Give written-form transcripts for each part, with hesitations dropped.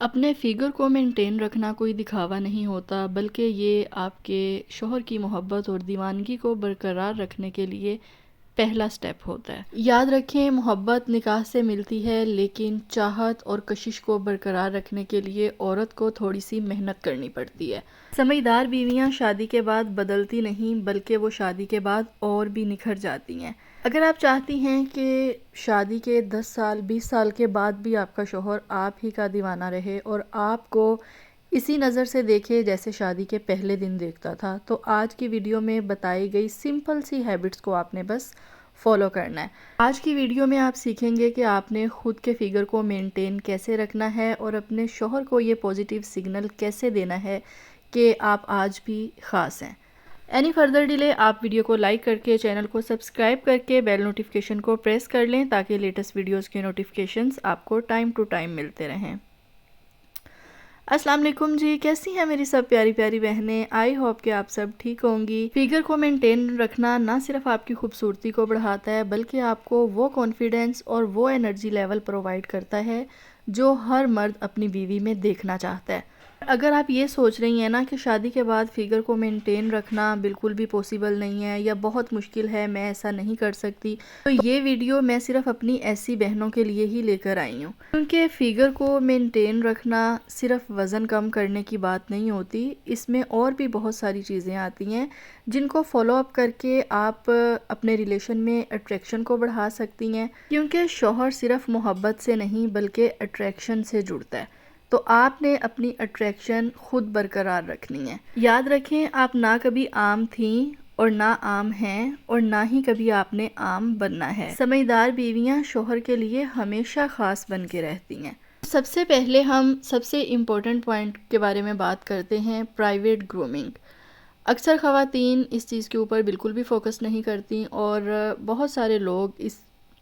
اپنے فگر کو مینٹین رکھنا کوئی دکھاوا نہیں ہوتا، بلکہ یہ آپ کے شوہر کی محبت اور دیوانگی کو برقرار رکھنے کے لیے پہلا سٹیپ ہوتا ہے۔ یاد رکھیں، محبت نکاح سے ملتی ہے، لیکن چاہت اور کشش کو برقرار رکھنے کے لیے عورت کو تھوڑی سی محنت کرنی پڑتی ہے۔ سمجھدار بیویاں شادی کے بعد بدلتی نہیں، بلکہ وہ شادی کے بعد اور بھی نکھر جاتی ہیں۔ اگر آپ چاہتی ہیں کہ شادی کے 10 سال 20 سال کے بعد بھی آپ کا شوہر آپ ہی کا دیوانہ رہے اور آپ کو اسی نظر سے دیکھے جیسے شادی کے پہلے دن دیکھتا تھا، تو آج کی ویڈیو میں بتائی گئی سمپل سی ہیبٹس کو آپ نے بس فالو کرنا ہے۔ آج کی ویڈیو میں آپ سیکھیں گے کہ آپ نے خود کے فگر کو مینٹین کیسے رکھنا ہے اور اپنے شوہر کو یہ پوزیٹیو سگنل کیسے دینا ہے کہ آپ آج بھی خاص ہیں۔ اینی فردر ڈیلے، آپ ویڈیو کو لائک کر کے چینل کو سبسکرائب کر کے بیل نوٹیفیکیشن کو پریس کر لیں تاکہ لیٹسٹ ویڈیوز کے نوٹیفیکیشنز آپ کو ٹائم ٹو ٹائم ملتے رہیں۔ السلام علیکم جی، کیسی ہیں میری سب پیاری پیاری بہنیں؟ آئی ہوپ کہ آپ سب ٹھیک ہوں گی۔ فگر کو مینٹین رکھنا نہ صرف آپ کی خوبصورتی کو بڑھاتا ہے، بلکہ آپ کو وہ کانفیڈنس اور وہ انرجی لیول پرووائڈ کرتا ہے جو ہر مرد اپنی بیوی میں دیکھنا چاہتا ہے۔ اگر آپ یہ سوچ رہی ہیں نا کہ شادی کے بعد فگر کو مینٹین رکھنا بالکل بھی پوسیبل نہیں ہے یا بہت مشکل ہے، میں ایسا نہیں کر سکتی، تو یہ ویڈیو میں صرف اپنی ایسی بہنوں کے لیے ہی لے کر آئی ہوں، کیونکہ فگر کو مینٹین رکھنا صرف وزن کم کرنے کی بات نہیں ہوتی، اس میں اور بھی بہت ساری چیزیں آتی ہیں جن کو فالو اپ کر کے آپ اپنے ریلیشن میں اٹریکشن کو بڑھا سکتی ہیں، کیونکہ شوہر صرف محبت سے نہیں بلکہ اٹریکشن سے جڑتا ہے، تو آپ نے اپنی اٹریکشن خود برقرار رکھنی ہے۔ یاد رکھیں، آپ نہ کبھی عام تھیں اور نہ عام ہیں اور نہ ہی کبھی آپ نے عام بننا ہے۔ سمجھدار بیویاں شوہر کے لیے ہمیشہ خاص بن کے رہتی ہیں۔ سب سے پہلے ہم سب سے امپورٹنٹ پوائنٹ کے بارے میں بات کرتے ہیں، پرائیویٹ گرومنگ۔ اکثر خواتین اس چیز کے اوپر بالکل بھی فوکس نہیں کرتی اور بہت سارے لوگ اس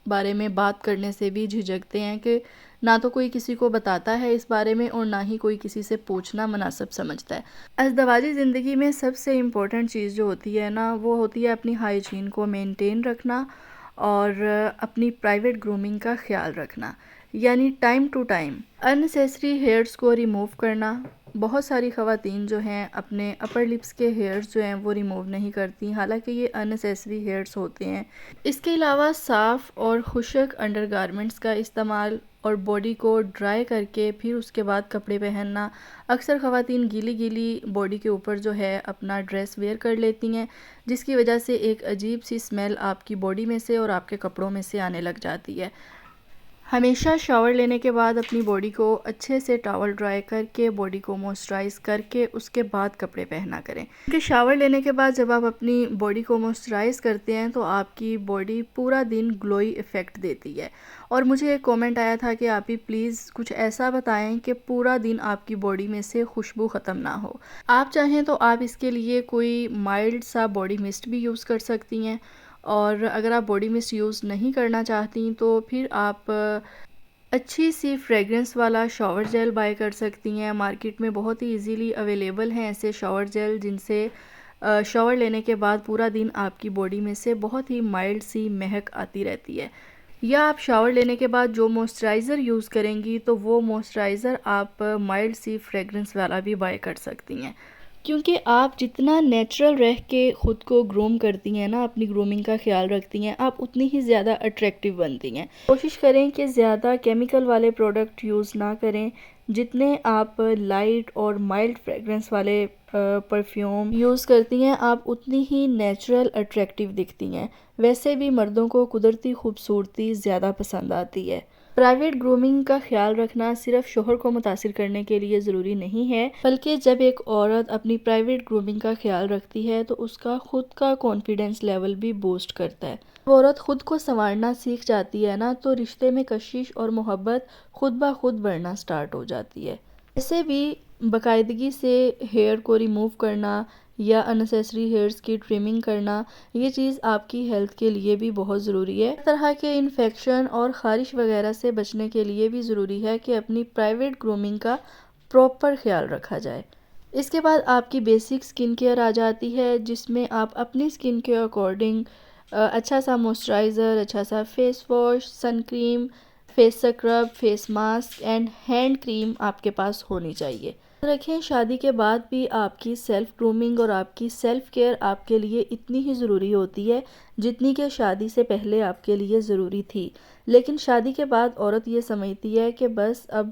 بارے میں بات کرنے سے بھی جھجکتے ہیں کہ نہ تو کوئی کسی کو بتاتا ہے اس بارے میں اور نہ ہی کوئی کسی سے پوچھنا مناسب سمجھتا ہے۔ ازدواجی زندگی میں سب سے امپورٹنٹ چیز جو ہوتی ہے نا، وہ ہوتی ہے اپنی ہائیجین کو مینٹین رکھنا اور اپنی پرائیویٹ گرومنگ کا خیال رکھنا، یعنی time to time unnecessary hairs کو ریموو کرنا۔ بہت ساری خواتین جو ہیں اپنے اپر لپس کے ہیئرز جو ہیں وہ ریموو نہیں کرتی، حالانکہ یہ اننیسیسری ہیئرز ہوتے ہیں۔ اس کے علاوہ صاف اور خشک انڈر گارمنٹس کا استعمال اور باڈی کو ڈرائی کر کے پھر اس کے بعد کپڑے پہننا۔ اکثر خواتین گیلی گیلی باڈی کے اوپر جو ہے اپنا ڈریس ویئر کر لیتی ہیں، جس کی وجہ سے ایک عجیب سی اسمیل آپ کی باڈی میں سے اور آپ کے کپڑوں میں سے آنے لگ جاتی ہے۔ ہمیشہ شاور لینے کے بعد اپنی باڈی کو اچھے سے ٹاول ڈرائی کر کے باڈی کو موئسچرائز کر کے اس کے بعد کپڑے پہنا کریں، کیونکہ شاور لینے کے بعد جب آپ اپنی باڈی کو موئسچرائز کرتے ہیں تو آپ کی باڈی پورا دن گلوئی ایفیکٹ دیتی ہے۔ اور مجھے ایک کومنٹ آیا تھا کہ آپ ہی پلیز کچھ ایسا بتائیں کہ پورا دن آپ کی باڈی میں سے خوشبو ختم نہ ہو۔ آپ چاہیں تو آپ اس کے لیے کوئی مائلڈ سا باڈی مسٹ بھی یوز کر سکتی ہیں، اور اگر آپ باڈی مسٹ یوز نہیں کرنا چاہتی تو پھر آپ اچھی سی فریگرنس والا شاور جیل بائی کر سکتی ہیں۔ مارکیٹ میں بہت ہی ایزیلی اویلیبل ہیں ایسے شاور جیل جن سے شاور لینے کے بعد پورا دن آپ کی باڈی میں سے بہت ہی مائلڈ سی مہک آتی رہتی ہے۔ یا آپ شاور لینے کے بعد جو موئسچرائزر یوز کریں گی تو وہ موئسچرائزر آپ مائلڈ سی فریگرنس والا بھی بائی کر سکتی ہیں، کیونکہ آپ جتنا نیچرل رہ کے خود کو گروم کرتی ہیں نا، اپنی گرومنگ کا خیال رکھتی ہیں، آپ اتنی ہی زیادہ اٹریکٹیو بنتی ہیں۔ کوشش کریں کہ زیادہ کیمیکل والے پروڈکٹ یوز نہ کریں، جتنے آپ لائٹ اور مائلڈ فریگرنس والے پرفیوم یوز کرتی ہیں آپ اتنی ہی نیچرل اٹریکٹیو دکھتی ہیں۔ ویسے بھی مردوں کو قدرتی خوبصورتی زیادہ پسند آتی ہے۔ پرائیویٹ گرومنگ کا خیال رکھنا صرف شوہر کو متاثر کرنے کے لیے ضروری نہیں ہے، بلکہ جب ایک عورت اپنی پرائیویٹ گرومنگ کا خیال رکھتی ہے تو اس کا خود کا کانفیڈنس لیول بھی بوسٹ کرتا ہے۔ وہ عورت خود کو سنوارنا سیکھ جاتی ہے نا، تو رشتے میں کشش اور محبت خود بخود بڑھنا سٹارٹ ہو جاتی ہے۔ ایسے بھی باقاعدگی سے ہیئر کو ریموو کرنا یا اننیسیسری ہیئرز کی ٹریمنگ کرنا، یہ چیز آپ کی ہیلتھ کے لیے بھی بہت ضروری ہے۔ اس طرح کے انفیکشن اور خارش وغیرہ سے بچنے کے لیے بھی ضروری ہے کہ اپنی پرائیویٹ گرومنگ کا پراپر خیال رکھا جائے۔ اس کے بعد آپ کی بیسک سکن کیئر آ جاتی ہے، جس میں آپ اپنی سکن کے اکارڈنگ اچھا سا موئسچرائزر، اچھا سا face wash, sun cream, face scrub, face mask and hand cream آپ کے پاس ہونی چاہیے۔ رکھیں شادی کے بعد بھی آپ کی سیلف گرومنگ اور آپ کی سیلف کیئر آپ کے لیے اتنی ہی ضروری ہوتی ہے جتنی کہ شادی سے پہلے آپ کے لیے ضروری تھی، لیکن شادی کے بعد عورت یہ سمجھتی ہے کہ بس اب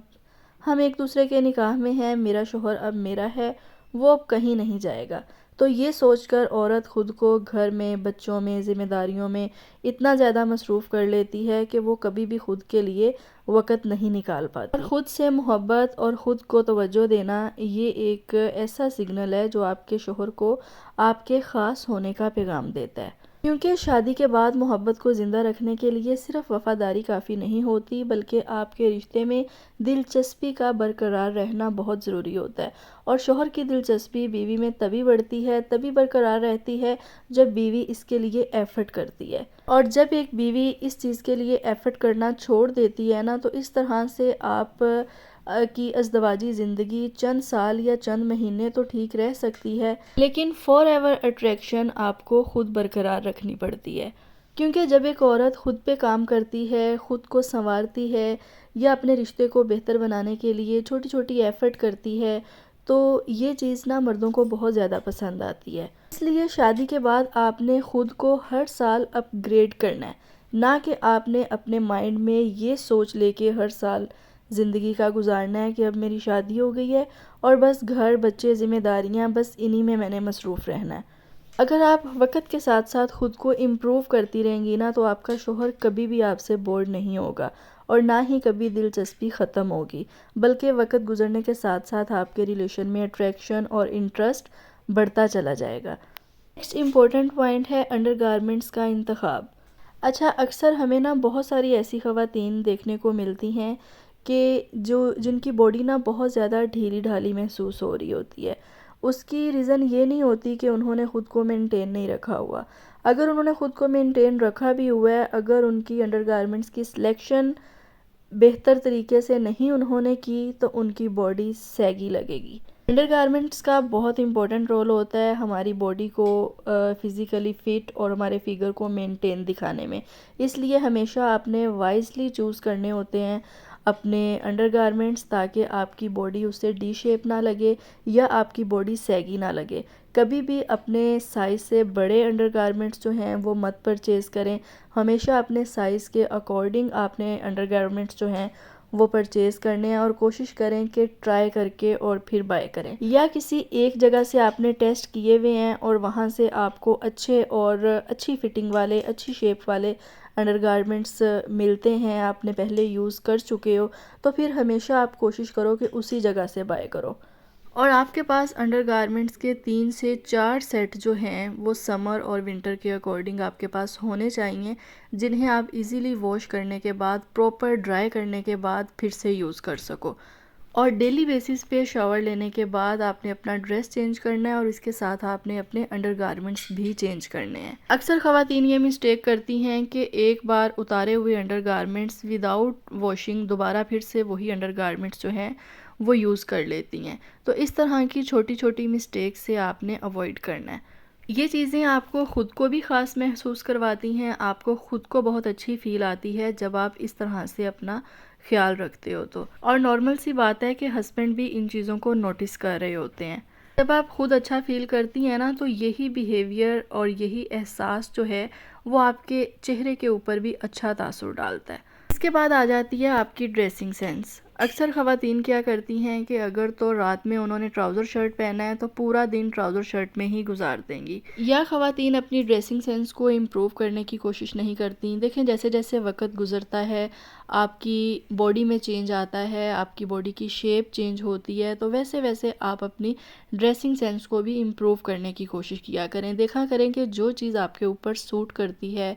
ہم ایک دوسرے کے نکاح میں ہیں، میرا شوہر اب میرا ہے، وہ اب کہیں نہیں جائے گا۔ تو یہ سوچ کر عورت خود کو گھر میں، بچوں میں، ذمہ داریوں میں اتنا زیادہ مصروف کر لیتی ہے کہ وہ کبھی بھی خود کے لیے وقت نہیں نکال پاتی۔ اور خود سے محبت اور خود کو توجہ دینا یہ ایک ایسا سگنل ہے جو آپ کے شوہر کو آپ کے خاص ہونے کا پیغام دیتا ہے، کیونکہ شادی کے بعد محبت کو زندہ رکھنے کے لیے صرف وفاداری کافی نہیں ہوتی، بلکہ آپ کے رشتے میں دلچسپی کا برقرار رہنا بہت ضروری ہوتا ہے۔ اور شوہر کی دلچسپی بیوی میں تبھی بڑھتی ہے، تبھی برقرار رہتی ہے جب بیوی اس کے لیے ایفرٹ کرتی ہے۔ اور جب ایک بیوی اس چیز کے لیے ایفرٹ کرنا چھوڑ دیتی ہے نا، تو اس طرح سے آپ کی ازدواجی زندگی چند سال یا چند مہینے تو ٹھیک رہ سکتی ہے، لیکن فار ایور اٹریکشن آپ کو خود برقرار رکھنی پڑتی ہے، کیونکہ جب ایک عورت خود پہ کام کرتی ہے، خود کو سنوارتی ہے یا اپنے رشتے کو بہتر بنانے کے لیے چھوٹی چھوٹی ایفرٹ کرتی ہے، تو یہ چیز نا مردوں کو بہت زیادہ پسند آتی ہے۔ اس لیے شادی کے بعد آپ نے خود کو ہر سال اپ گریڈ کرنا ہے، نہ کہ آپ نے اپنے مائنڈ میں یہ سوچ لے کے ہر سال زندگی کا گزارنا ہے کہ اب میری شادی ہو گئی ہے اور بس گھر، بچے، ذمہ داریاں، بس انہی میں نے مصروف رہنا ہے۔ اگر آپ وقت کے ساتھ ساتھ خود کو امپروو کرتی رہیں گی نا، تو آپ کا شوہر کبھی بھی آپ سے بور نہیں ہوگا اور نہ ہی کبھی دلچسپی ختم ہوگی، بلکہ وقت گزرنے کے ساتھ ساتھ آپ کے ریلیشن میں اٹریکشن اور انٹرسٹ بڑھتا چلا جائے گا۔ نیکسٹ امپورٹنٹ پوائنٹ ہے انڈر گارمنٹس کا انتخاب۔ اچھا، اکثر ہمیں نا بہت ساری ایسی خواتین دیکھنے کو ملتی ہیں کہ جن کی باڈی نا بہت زیادہ ڈھیلی ڈھالی محسوس ہو رہی ہوتی ہے۔ اس کی ریزن یہ نہیں ہوتی کہ انہوں نے خود کو مینٹین نہیں رکھا ہوا۔ اگر انہوں نے خود کو مینٹین رکھا بھی ہوا ہے، اگر ان کی انڈر گارمنٹس کی سلیکشن بہتر طریقے سے نہیں انہوں نے کی، تو ان کی باڈی سیگی لگے گی۔ انڈر گارمنٹس کا بہت امپورٹنٹ رول ہوتا ہے ہماری باڈی کو فزیکلی فٹ اور ہمارے فگر کو مینٹین دکھانے میں، اس لیے ہمیشہ آپ نے وائزلی چوز کرنے ہوتے ہیں اپنے انڈر گارمنٹس، تاکہ آپ کی باڈی اس سے ڈی شیپ نہ لگے یا آپ کی باڈی سیگی نہ لگے۔ کبھی بھی اپنے سائز سے بڑے انڈر گارمنٹس جو ہیں وہ مت پرچیز کریں، ہمیشہ اپنے سائز کے اکارڈنگ آپ نے انڈر گارمنٹس جو ہیں وہ پرچیز کرنے ہیں، اور کوشش کریں کہ ٹرائی کر کے اور پھر بائی کریں، یا کسی ایک جگہ سے آپ نے ٹیسٹ کیے ہوئے ہیں اور وہاں سے آپ کو اچھے اور اچھی فٹنگ والے، اچھی شیپ والے انڈر گارمنٹس ملتے ہیں، آپ نے پہلے یوز کر چکے ہو، تو پھر ہمیشہ آپ کوشش کرو کہ اسی جگہ سے بائی کرو۔ اور آپ کے پاس انڈر گارمنٹس کے 3 سے 4 سیٹ جو ہیں وہ سمر اور ونٹر کے اکارڈنگ آپ کے پاس ہونے چاہیے، جنہیں آپ ایزیلی واش کرنے کے بعد، پراپر ڈرائی کرنے کے بعد پھر سے یوز کر سکو۔ اور ڈیلی بیسس پہ شاور لینے کے بعد آپ نے اپنا ڈریس چینج کرنا ہے، اور اس کے ساتھ آپ نے اپنے انڈر گارمنٹس بھی چینج کرنے ہیں۔ اکثر خواتین یہ مسٹیک کرتی ہیں کہ ایک بار اتارے ہوئے انڈر گارمنٹس وداؤٹ واشنگ دوبارہ پھر سے وہی انڈر گارمنٹس جو ہیں وہ یوز کر لیتی ہیں، تو اس طرح کی چھوٹی چھوٹی مسٹیک سے آپ نے اوائڈ کرنا ہے۔ یہ چیزیں آپ کو خود کو بھی خاص محسوس کرواتی ہیں، آپ کو خود کو بہت اچھی فیل آتی ہے جب آپ اس طرح سے اپنا خیال رکھتے ہو تو، اور نارمل سی بات ہے کہ ہسبینڈ بھی ان چیزوں کو نوٹس کر رہے ہوتے ہیں۔ جب آپ خود اچھا فیل کرتی ہیں نا، تو یہی بیہیویئر اور یہی احساس جو ہے وہ آپ کے چہرے کے اوپر بھی اچھا تاثر ڈالتا ہے۔ اس کے بعد آ جاتی ہے آپ کی ڈریسنگ سینس۔ اکثر خواتین کیا کرتی ہیں کہ اگر تو رات میں انہوں نے ٹراؤزر شرٹ پہنا ہے تو پورا دن ٹراؤزر شرٹ میں ہی گزار دیں گی، یا خواتین اپنی ڈریسنگ سینس کو امپروو کرنے کی کوشش نہیں کرتی۔ دیکھیں، جیسے جیسے وقت گزرتا ہے آپ کی باڈی میں چینج آتا ہے، آپ کی باڈی کی شیپ چینج ہوتی ہے، تو ویسے ویسے آپ اپنی ڈریسنگ سینس کو بھی امپروو کرنے کی کوشش کیا کریں۔ دیکھا کریں کہ جو چیز آپ کے اوپر سوٹ کرتی ہے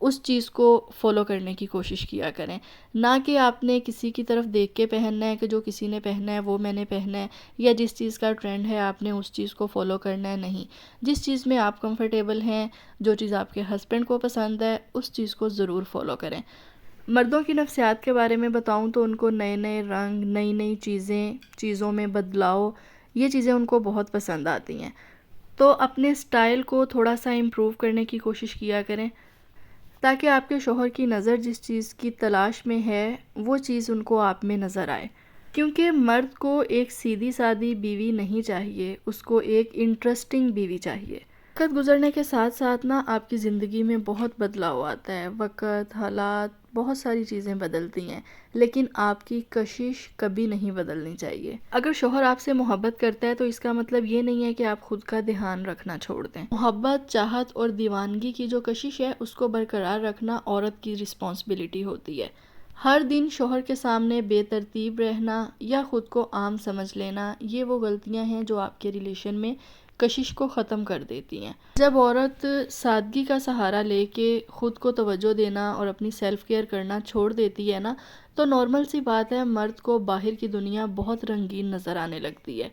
اس چیز کو فالو کرنے کی کوشش کیا کریں، نہ کہ آپ نے کسی کی طرف دیکھ کے پہننا ہے کہ جو کسی نے پہنا ہے وہ میں نے پہنا ہے، یا جس چیز کا ٹرینڈ ہے آپ نے اس چیز کو فالو کرنا ہے۔ نہیں، جس چیز میں آپ کمفرٹیبل ہیں، جو چیز آپ کے ہسبینڈ کو پسند ہے، اس چیز کو ضرور فالو کریں۔ مردوں کی نفسیات کے بارے میں بتاؤں تو ان کو نئے نئے رنگ، نئی نئی چیزوں میں بدلاؤ، یہ چیزیں ان کو بہت پسند آتی ہیں، تو اپنے سٹائل کو تھوڑا سا امپروو کرنے کی کوشش کیا کریں۔ تاکہ آپ کے شوہر کی نظر جس چیز کی تلاش میں ہے وہ چیز ان کو آپ میں نظر آئے، کیونکہ مرد کو ایک سیدھی سادی بیوی نہیں چاہیے، اس کو ایک انٹرسٹنگ بیوی چاہیے۔ وقت گزرنے کے ساتھ ساتھ آپ کی زندگی میں بہت بدلاؤ آتا ہے، وقت، حالات، بہت ساری چیزیں بدلتی ہیں، لیکن آپ کی کشش کبھی نہیں بدلنی چاہیے۔ اگر شوہر آپ سے محبت کرتا ہے تو اس کا مطلب یہ نہیں ہے کہ آپ خود کا دھیان رکھنا چھوڑ دیں۔ محبت، چاہت اور دیوانگی کی جو کشش ہے اس کو برقرار رکھنا عورت کی رسپانسبلٹی ہوتی ہے۔ ہر دن شوہر کے سامنے بے ترتیب رہنا یا خود کو عام سمجھ لینا، یہ وہ غلطیاں ہیں جو آپ کے ریلیشن میں کشش کو ختم کر دیتی ہیں۔ جب عورت سادگی کا سہارا لے کے خود کو توجہ دینا اور اپنی سیلف کیئر کرنا چھوڑ دیتی ہے تو نارمل سی بات ہے، مرد کو باہر کی دنیا بہت رنگین نظر آنے لگتی ہے۔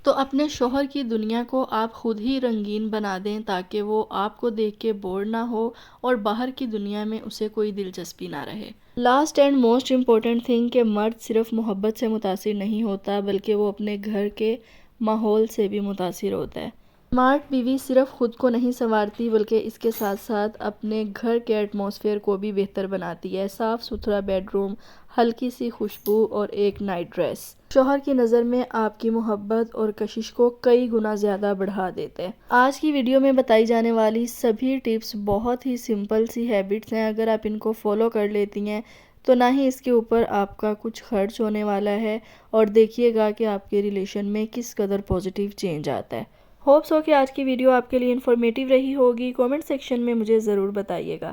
تو اپنے شوہر کی دنیا کو آپ خود ہی رنگین بنا دیں تاکہ وہ آپ کو دیکھ کے بور نہ ہو اور باہر کی دنیا میں اسے کوئی دلچسپی نہ رہے۔ Last and most important thing کہ مرد صرف محبت سے متاثر نہیں ہوتا بلکہ وہ اپنے گھر کے ماحول سے بھی متاثر ہوتا ہے۔ اسمارٹ بیوی صرف خود کو نہیں سنوارتی بلکہ اس کے ساتھ ساتھ اپنے گھر کے ایٹماسفیئر کو بھی بہتر بناتی ہے۔ صاف ستھرا بیڈ روم، ہلکی سی خوشبو اور ایک نائٹ ڈریس شوہر کی نظر میں آپ کی محبت اور کشش کو کئی گنا زیادہ بڑھا دیتے ہیں۔ آج کی ویڈیو میں بتائی جانے والی سبھی ٹپس بہت ہی سمپل سی ہیبٹس ہیں، اگر آپ ان کو فالو کر لیتی ہیں تو نہ ہی اس کے اوپر آپ کا کچھ خرچ ہونے والا ہے، اور دیکھیے گا کہ آپ کے ریلیشن میں کس قدر پازیٹیو چینج آتا ہے۔ ہوپ سو کہ آج کی ویڈیو آپ کے لیے انفارمیٹیو رہی ہوگی۔ کامنٹ سیکشن میں مجھے ضرور بتائیے گا۔